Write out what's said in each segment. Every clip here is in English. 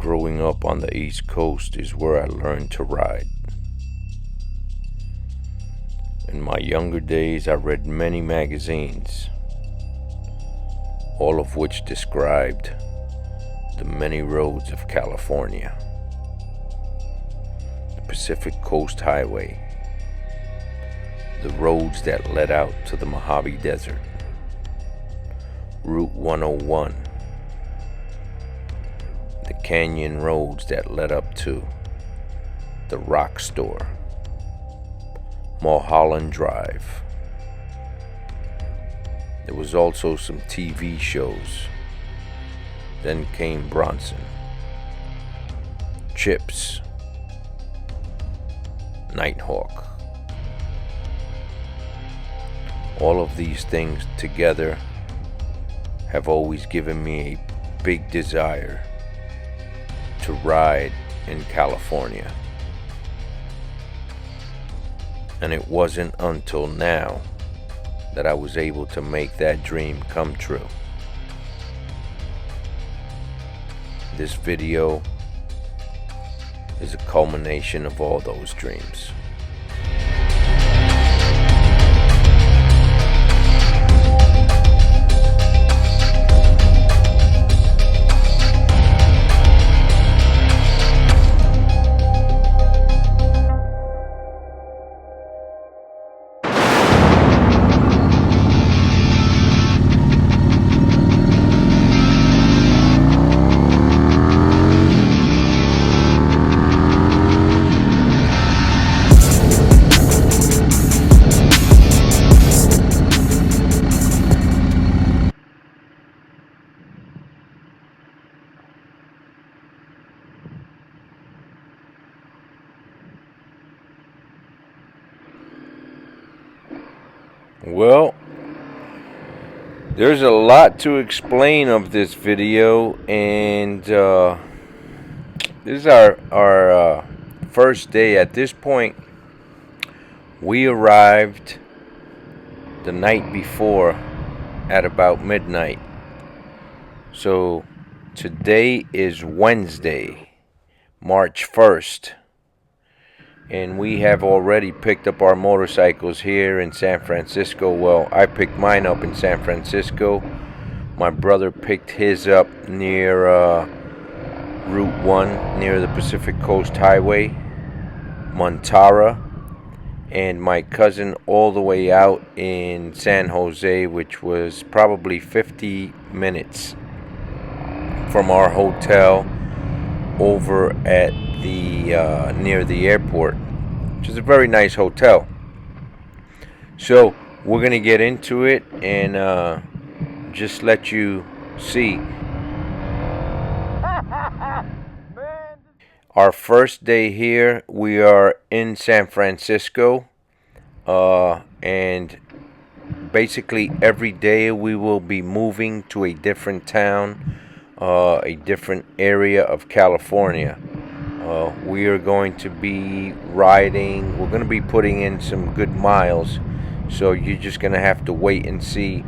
Growing up on the East Coast is where I learned to ride. In my younger days, I read many magazines, all of which described the many roads of California. The Pacific Coast Highway, the roads that led out to the Mojave Desert, Route 101, the canyon roads that led up to the Rock Store, Mulholland Drive. There was also some TV shows. Then came Bronson, Chips, Nighthawk. All of these things together have always given me a big desire to ride in California. And it wasn't until now that I was able to make that dream come true. This video is a culmination of all those dreams. Well, there's a lot to explain of this video, and this is our first day. At this point, we arrived the night before at about midnight. So today is Wednesday, March 1st. And we have already picked up our motorcycles here in San Francisco. Well, I picked mine up in San Francisco. My brother picked his up near Route 1, near the Pacific Coast Highway, Montara. And my cousin all the way out in San Jose, which was probably 50 minutes from our hotel over at the near the airport, which is a very nice hotel. So we're gonna get into it and just let you see. Our first day here, we are in San Francisco, and basically every day we will be moving to a different town, a different area of California. We are going to be riding, we're going to be putting in some good miles, so you're just going to have to wait and see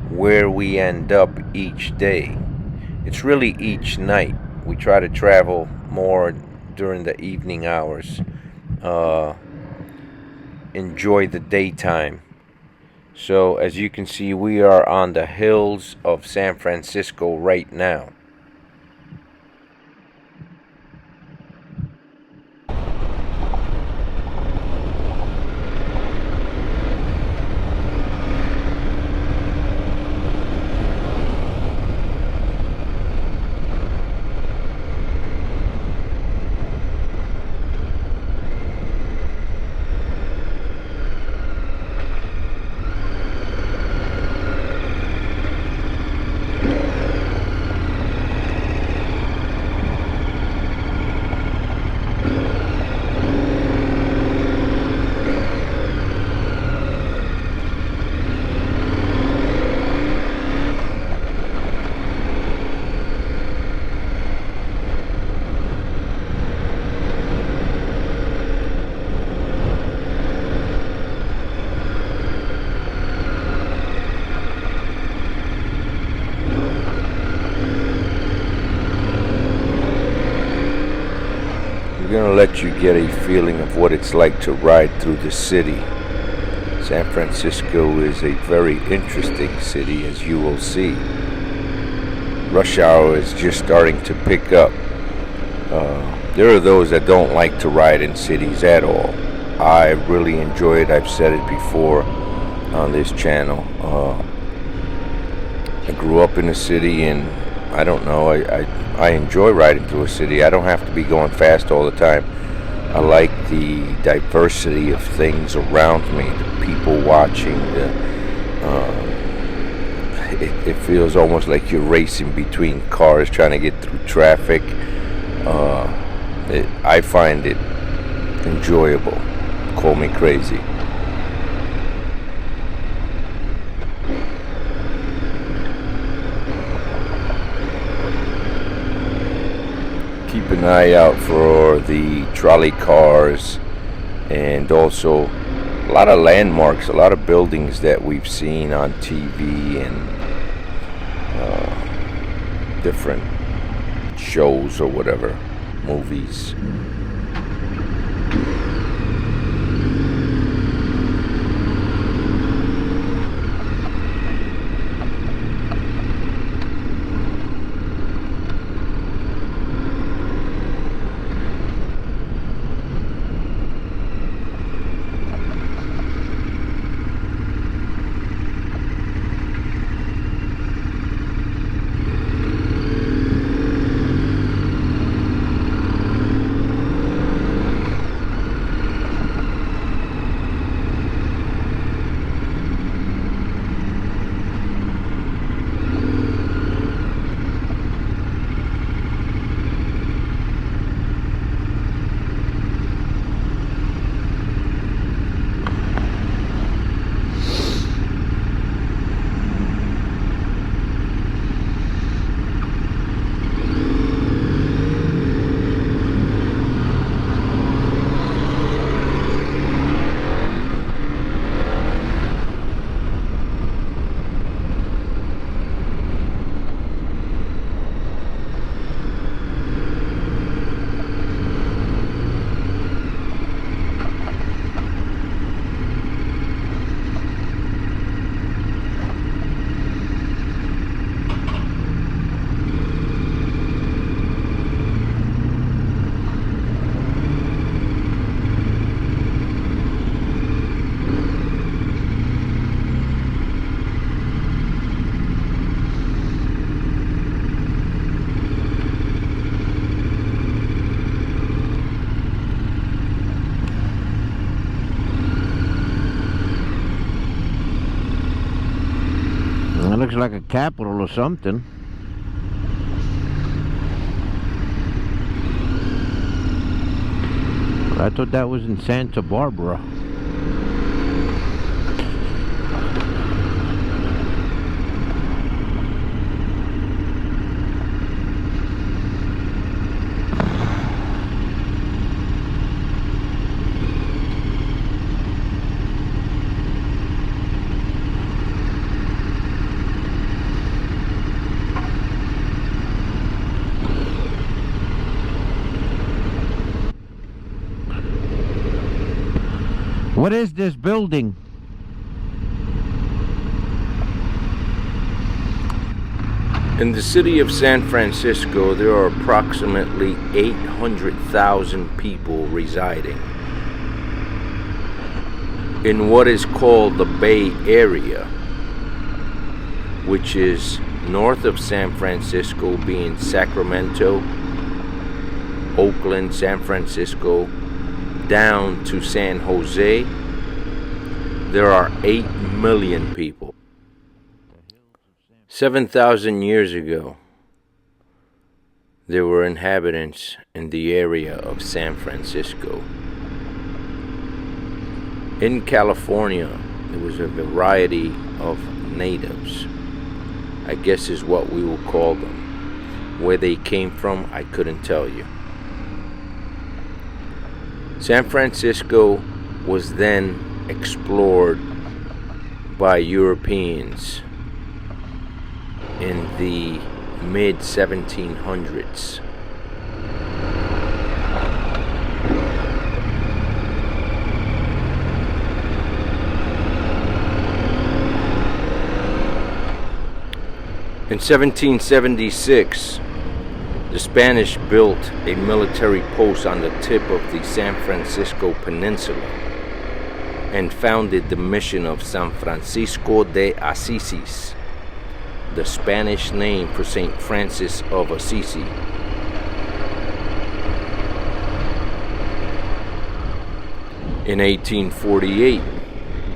where we end up each day. It's really each night. We try to travel more during the evening hours, enjoy the daytime. So as you can see, we are on the hills of San Francisco right now. gonna let you get a feeling of what it's like to ride through the city. San Francisco is a very interesting city, as you will see. Rush hour is just starting to pick up. There are those that don't like to ride in cities at all. I really enjoy it. I've said it before on this channel. I grew up in a city, and I don't know, I enjoy riding through a city. I don't have to be going fast all the time. I like the diversity of things around me, the people watching. It feels almost like you're racing between cars trying to get through traffic. I find it enjoyable. Call me crazy. Keep an eye out for the trolley cars, and also a lot of landmarks, a lot of buildings that we've seen on TV and different shows or whatever, movies. That looks like a Capitol or something. I thought that was in Santa Barbara. What is this building? In the city of San Francisco, there are approximately 800,000 people residing in what is called the Bay Area, which is north of San Francisco, being Sacramento, Oakland, San Francisco, down to San Jose. There are 8 million people. 7,000 years ago, there were inhabitants in the area of San Francisco. In California, there was a variety of natives, I guess is what we will call them. Where they came from, I couldn't tell you. San Francisco was then explored by Europeans in the mid-1700s. In 1776, the Spanish built a military post on the tip of the San Francisco Peninsula and founded the mission of San Francisco de Assisi, the Spanish name for St. Francis of Assisi. In 1848,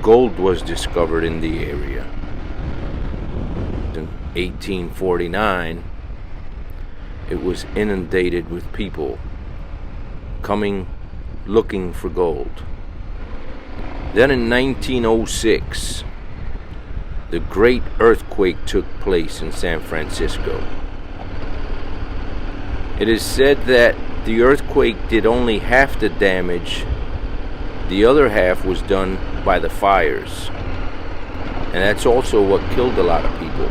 gold was discovered in the area. In 1849, it was inundated with people coming looking for gold. Then in 1906, the great earthquake took place in San Francisco. It is said that the earthquake did only half the damage. The other half was done by the fires. And that's also what killed a lot of people.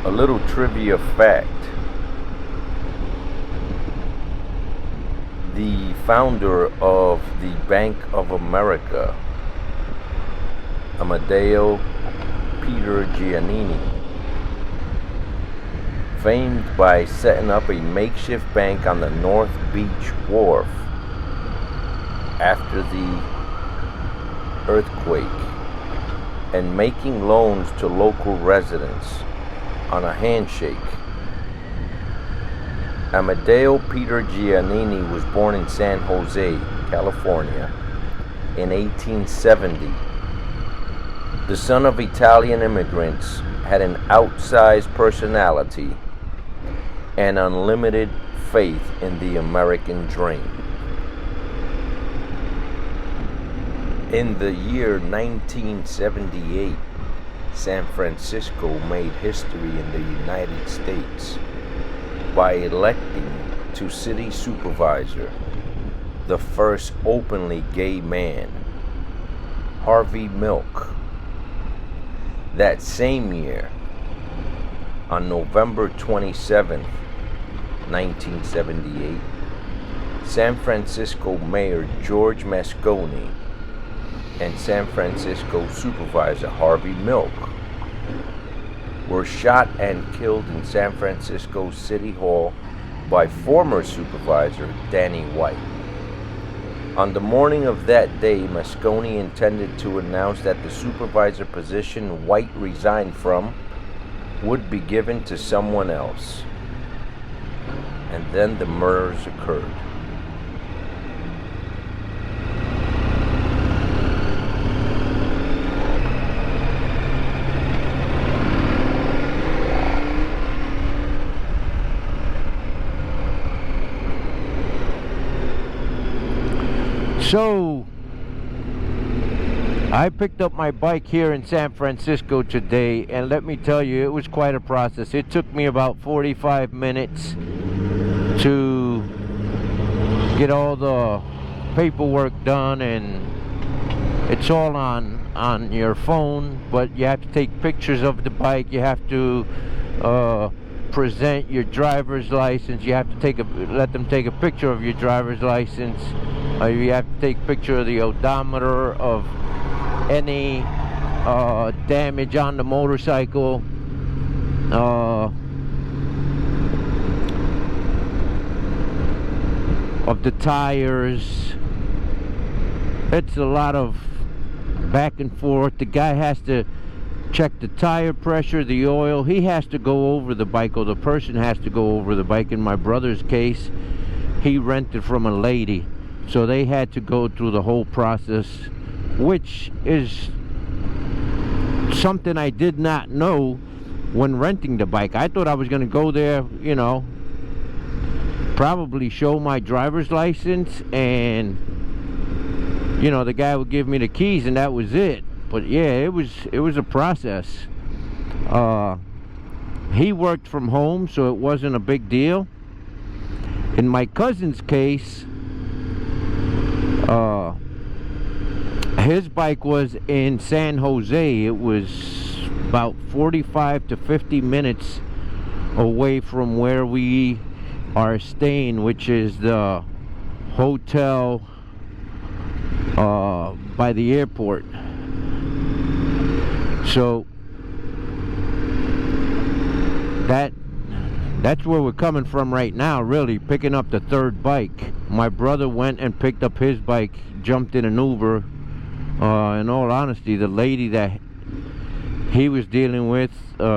A little trivia fact. The founder of the Bank of America, Amadeo Peter Giannini, famed by setting up a makeshift bank on the North Beach Wharf after the earthquake and making loans to local residents on a handshake. Amadeo Peter Giannini was born in San Jose, California in 1870. The son of Italian immigrants, had an outsized personality and unlimited faith in the American dream. In the year 1978, San Francisco made history in the United States by electing to city supervisor the first openly gay man, Harvey Milk. That same year, on November 27, 1978, San Francisco Mayor George Moscone and San Francisco Supervisor Harvey Milk were shot and killed in San Francisco City Hall by former Supervisor Danny White. On the morning of that day, Moscone intended to announce that the supervisor position White resigned from would be given to someone else. And then the murders occurred. So, I picked up my bike here in San Francisco today, and let me tell you, it was quite a process. It took me about 45 minutes to get all the paperwork done, and it's all on your phone, but you have to take pictures of the bike. You have to present your driver's license. You have to let them take a picture of your driver's license. You have to take a picture of the odometer of any damage on the motorcycle. Of the tires. It's a lot of back and forth. The guy has to check the tire pressure, the oil. He has to go over the bike, or the person has to go over the bike. In my brother's case, he rented from a lady, so they had to go through the whole process, which is something I did not know when renting the bike. I thought I was going to go there, you know, probably show my driver's license, and you know, the guy would give me the keys and that was it. But yeah, it was a process. He worked from home, so it wasn't a big deal. In my cousin's case, his bike was in San Jose. It was about 45 to 50 minutes away from where we are staying, which is the hotel by the airport. that's where we're coming from right now, really, picking up the third bike. My brother went and picked up his bike, jumped in an Uber. In all honesty, the lady that he was dealing with,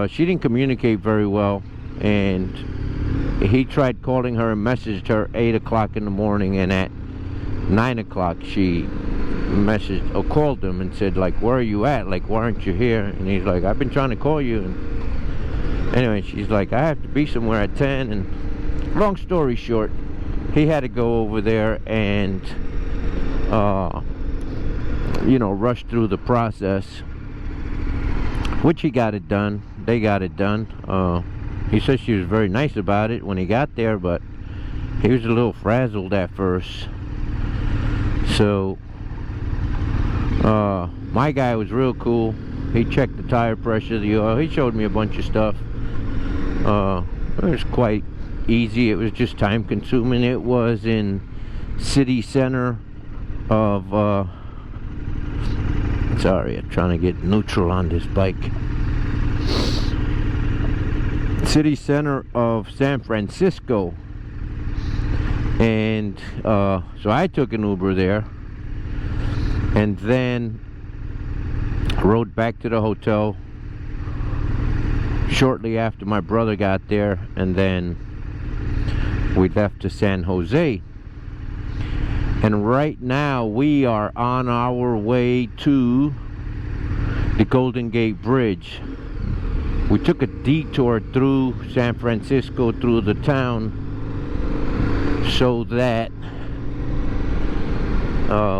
she didn't communicate very well, and he tried calling her and messaged her 8 o'clock in the morning, and at 9 o'clock she messaged or called him and said, like, where are you at? Like, why aren't you here? And he's like, I've been trying to call you. And anyway, she's like, I have to be somewhere at 10. And long story short, he had to go over there and you know, rush through the process, which he got it done. They got it done. He said she was very nice about it when he got there, but he was a little frazzled at first. So my guy was real cool. He checked the tire pressure, the oil. He showed me a bunch of stuff. It was quite easy. It was just time consuming. It was in city center of sorry, I'm trying to get neutral on this bike. City center of San Francisco. And so I took an Uber there and then rode back to the hotel shortly after my brother got there, and then we left to San Jose. And right now we are on our way to the Golden Gate Bridge. We took a detour through San Francisco, through the town, so that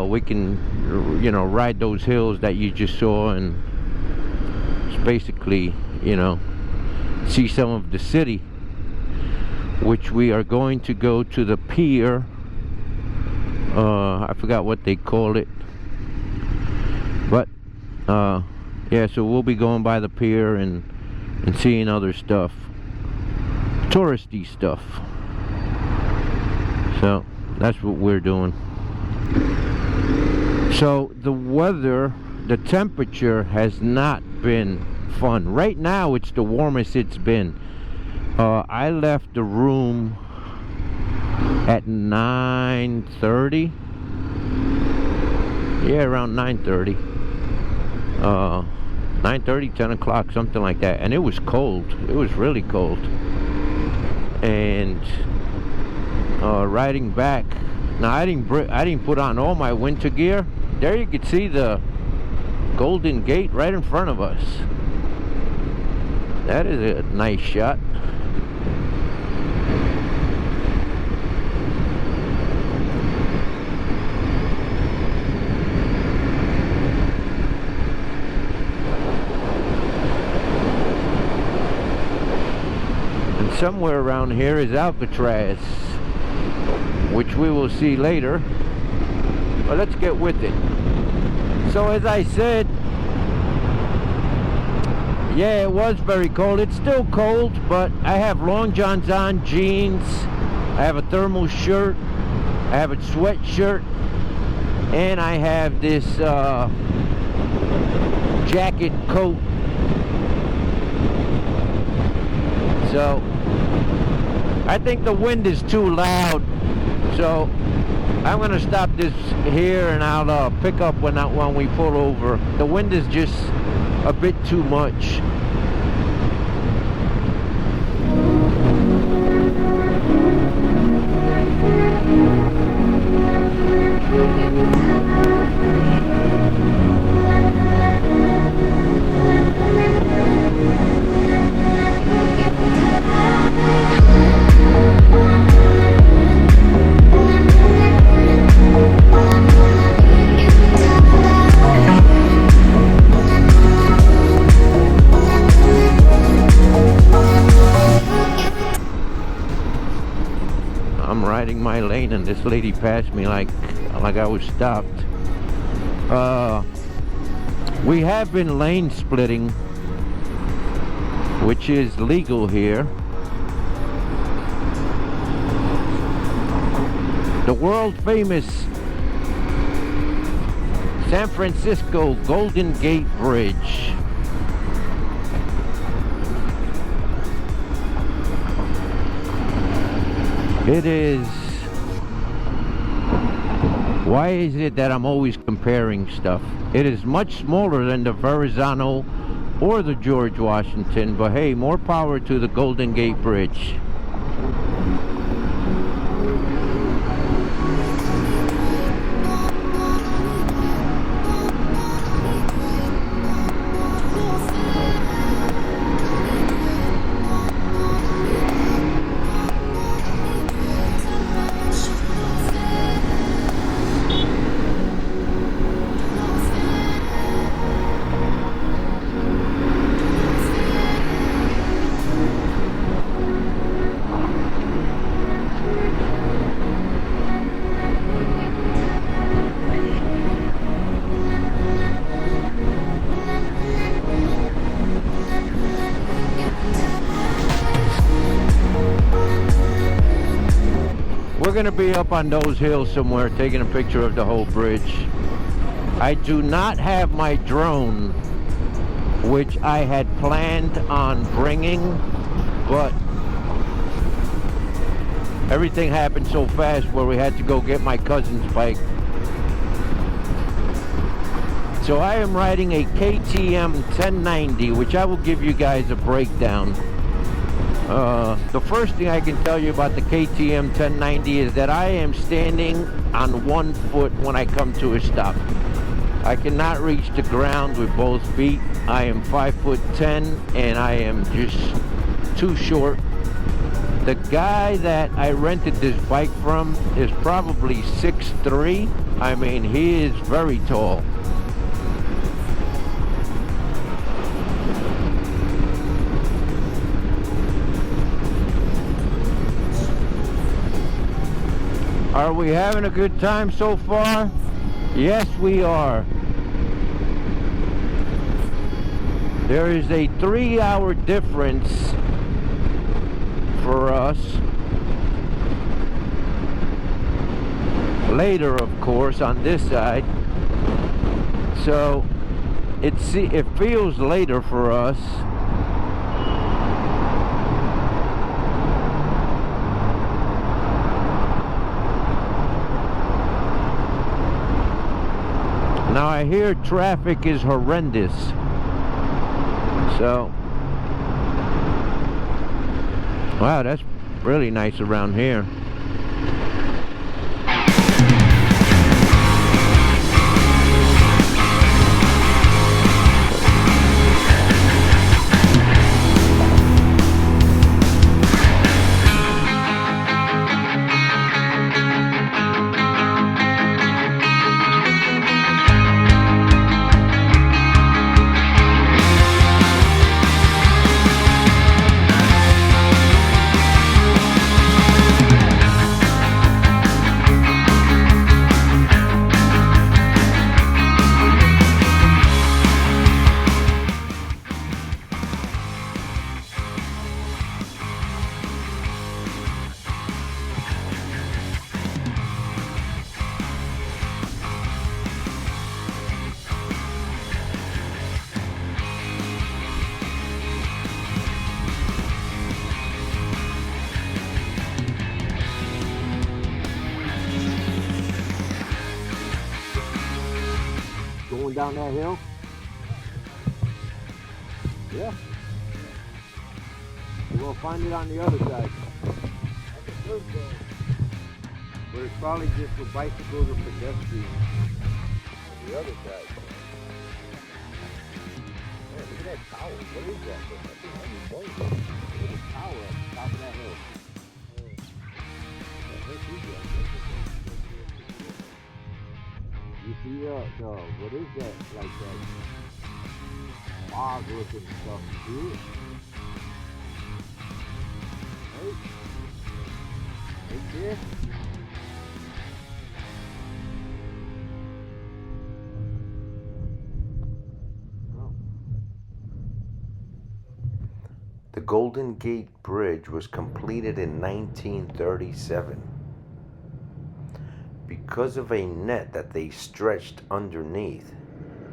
we can, you know, ride those hills that you just saw, and it's basically, you know, see some of the city, which we are going to go to the pier. I forgot what they call it, but yeah, so we'll be going by the pier and seeing other stuff, touristy stuff. So that's what we're doing. So the weather, the temperature has not been fun. Right now it's the warmest it's been. I left the room at 9:30. Yeah, around 9:30. 9:30, 10 o'clock, something like that. And it was cold. It was really cold. And riding back, now I didn't put on all my winter gear. There you can see the Golden Gate right in front of us. That is a nice shot. And somewhere around here is Alcatraz, which we will see later. But let's get with it. So as I said, yeah, it was very cold. It's still cold, but I have long johns on, jeans, I have a thermal shirt, I have a sweatshirt, and I have this jacket coat. So I think the wind is too loud, so I'm gonna stop this here, and I'll pick up when we pull over. The wind is just a bit too much. Riding my lane, and this lady passed me like I was stopped. We have been lane splitting, which is legal here. The world famous San Francisco Golden Gate Bridge. It is... Why is it that I'm always comparing stuff? It is much smaller than the Verrazano or the George Washington, but hey, more power to the Golden Gate Bridge. We're gonna be up on those hills somewhere taking a picture of the whole bridge. I do not have my drone, which I had planned on bringing, but everything happened so fast where we had to go get my cousin's bike. So I am riding a KTM 1090, which I will give you guys a breakdown. The first thing I can tell you about the KTM 1090 is that I am standing on one foot when I come to a stop. I cannot reach the ground with both feet. I am 5'10" and I am just too short. The guy that I rented this bike from is probably 6'3". I mean, he is very tall. Are we having a good time so far? Yes, we are. There is a 3-hour difference for us. Later, of course, on this side. So it feels later for us. Now I hear traffic is horrendous. So, wow, that's really nice around here. Going down that hill? Yeah. We'll find it on the other side. But it's probably just for bicycles or pedestrians. On the other side. Man, look at that tower. What is that? I think that's a point. Look at the tower at the top of that hill. You see the what is that? Like that fog looking stuff. You see it? Right? Right there? Oh. The Golden Gate Bridge was completed in 1937. Because of a net that they stretched underneath,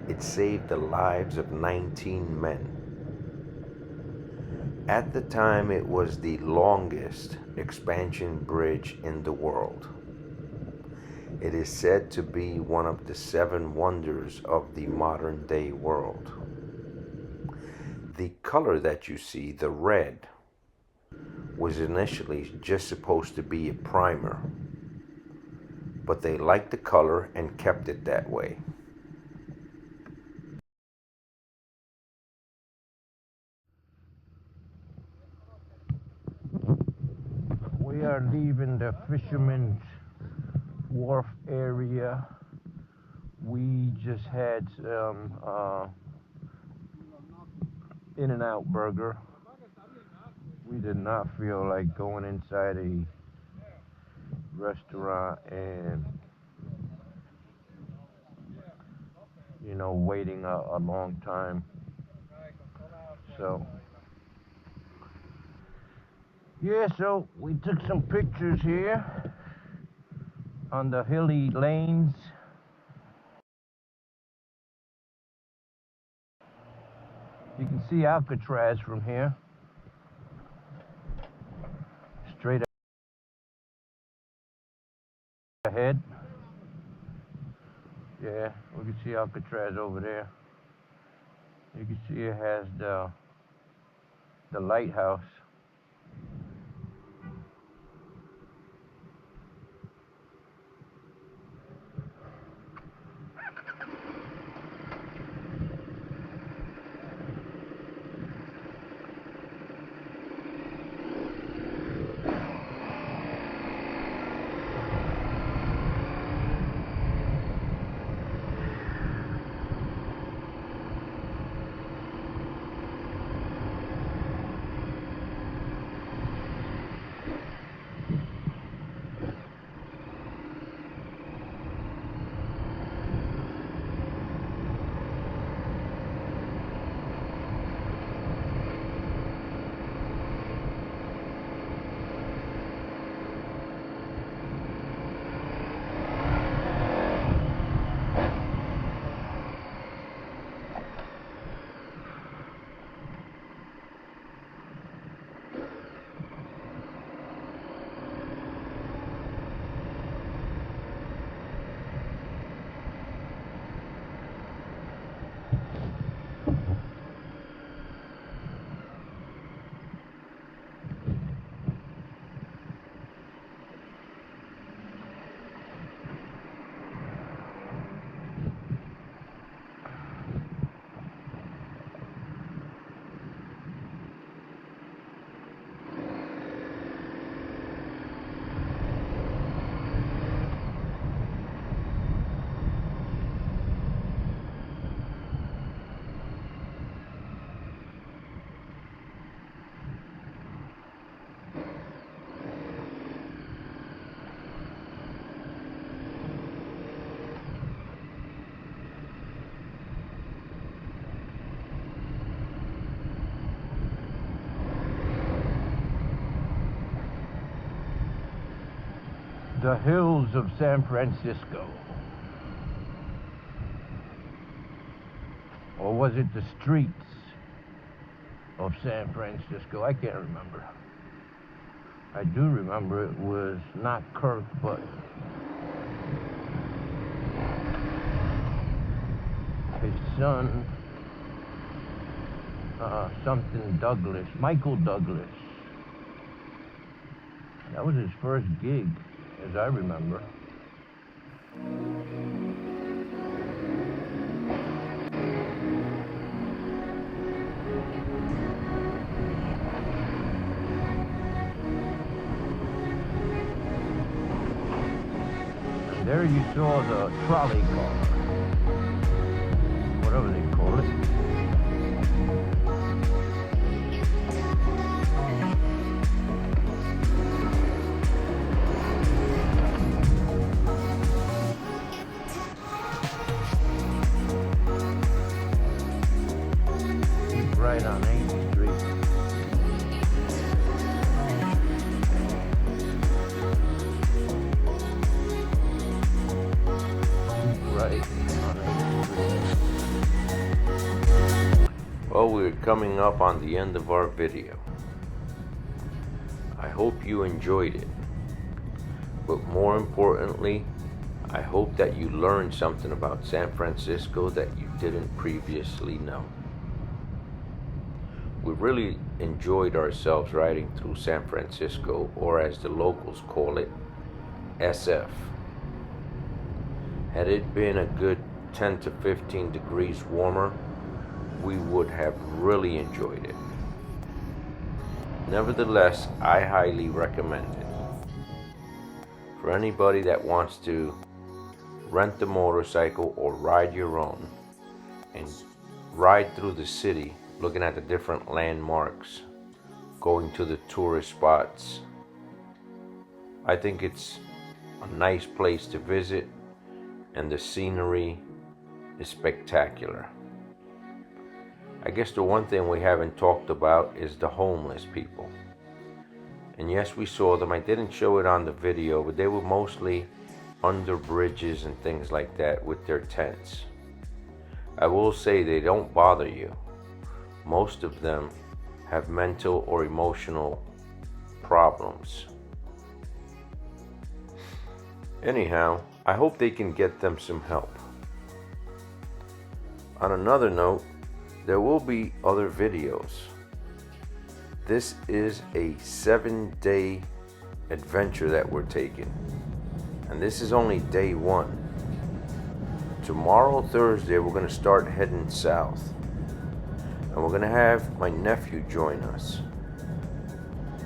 it saved the lives of 19 men. At the time, it was the longest expansion bridge in the world. It is said to be one of the 7 wonders of the modern day world. The color that you see, the red, was initially just supposed to be a primer, but they liked the color and kept it that way. We are leaving the Fisherman's Wharf area. We just had some In-N-Out burger. We did not feel like going inside a restaurant and, you know, waiting a long time. So yeah, so we took some pictures here on the hilly lanes. You can see Alcatraz from here. Straight ahead. Yeah, we can see Alcatraz over there. You can see it has the lighthouse. The hills of San Francisco. Or was it the streets of San Francisco? I can't remember. I do remember it was not Kirk, but his son, something Douglas, Michael Douglas. That was his first gig, as I remember. And there you saw the trolley car, whatever they call it. Right on 8th Street. Right on 8th Street. Well, we're coming up on the end of our video. hope you enjoyed it. But more importantly, I hope that you learned something about San Francisco that you didn't previously know. We really enjoyed ourselves riding through San Francisco, or as the locals call it, SF. Had it been a good 10 to 15 degrees warmer, we would have really enjoyed it. Nevertheless, I highly recommend it. For anybody that wants to rent the motorcycle or ride your own and ride through the city looking at the different landmarks, going to the tourist spots, I think it's a nice place to visit, and the scenery is spectacular. I guess the one thing we haven't talked about is the homeless people. And yes, we saw them. I didn't show it on the video, but they were mostly under bridges and things like that with their tents. I will say they don't bother you. Most of them have mental or emotional problems. Anyhow, I hope they can get them some help. On another note, there will be other videos. This is a 7-day adventure that we're taking, and this is only day 1. Tomorrow, Thursday, we're going to start heading south, and we're going to have my nephew join us.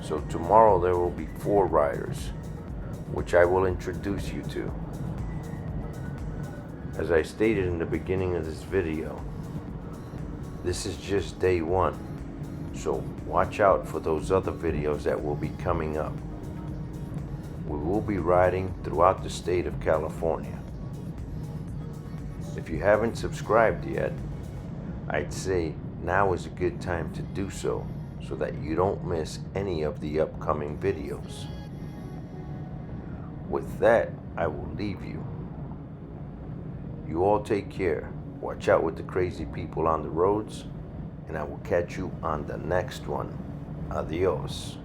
So tomorrow there will be 4 riders, which I will introduce you to. As I stated in the beginning of this video, this is just day 1. So watch out for those other videos that will be coming up. We will be riding throughout the state of California. If you haven't subscribed yet, I'd say now is a good time to do so that you don't miss any of the upcoming videos. With that, I will leave you. You all take care. Watch out with the crazy people on the roads, and I will catch you on the next one. Adios.